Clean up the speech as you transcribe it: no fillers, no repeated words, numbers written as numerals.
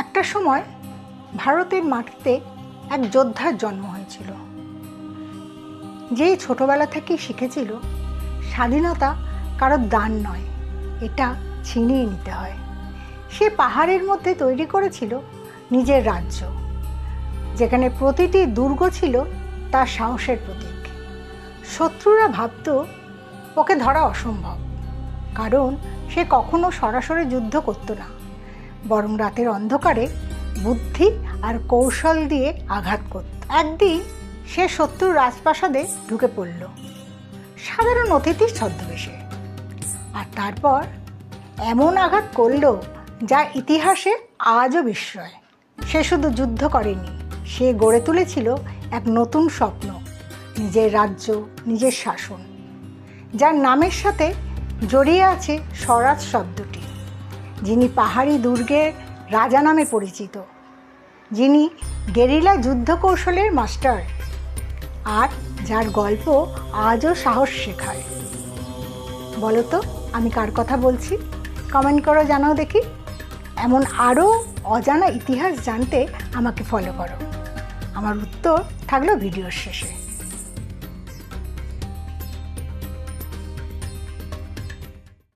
একটা সময় ভারতের মাটিতে এক যোদ্ধার জন্ম হয়েছিল, যে ছোটবেলা থেকেই শিখেছিল স্বাধীনতা কারোর দান নয়, এটা ছিনিয়ে নিতে হয়। সে পাহাড়ের মধ্যে তৈরি করেছিল নিজের রাজ্য, যেখানে প্রতিটি দুর্গ ছিল তার সাহসের প্রতীক। শত্রুরা ভাবত ওকে ধরা অসম্ভব, কারণ সে কখনো সরাসরি যুদ্ধ করত না, বরং রাতের অন্ধকারে বুদ্ধি আর কৌশল দিয়ে আঘাত করত। একদিন সে শত্রুর রাজপ্রাসাদে ঢুকে পড়ল সাধারণ অতিথির ছদ্মবেশে, আর তারপর এমন আঘাত করল যা ইতিহাসে আজও বিস্ময়। সে শুধু যুদ্ধ করেনি, সে গড়ে তুলেছিল এক নতুন স্বপ্ন, নিজের রাজ্য, নিজের শাসন, যার নামের সাথে জড়িয়ে আছে স্বরাজ শব্দটি। যিনি পাহাড়ি দুর্গের রাজা নামে পরিচিত, যিনি গেরিলা যুদ্ধ কৌশলের মাস্টার, আর যার গল্প আজও সাহস শেখায়। বলো তো আমি কার কথা বলছি? কমেন্ট করো, জানাও দেখি। এমন আরও অজানা ইতিহাস জানতে আমাকে ফলো করো। আমার উত্তর থাকলো ভিডিওর শেষে।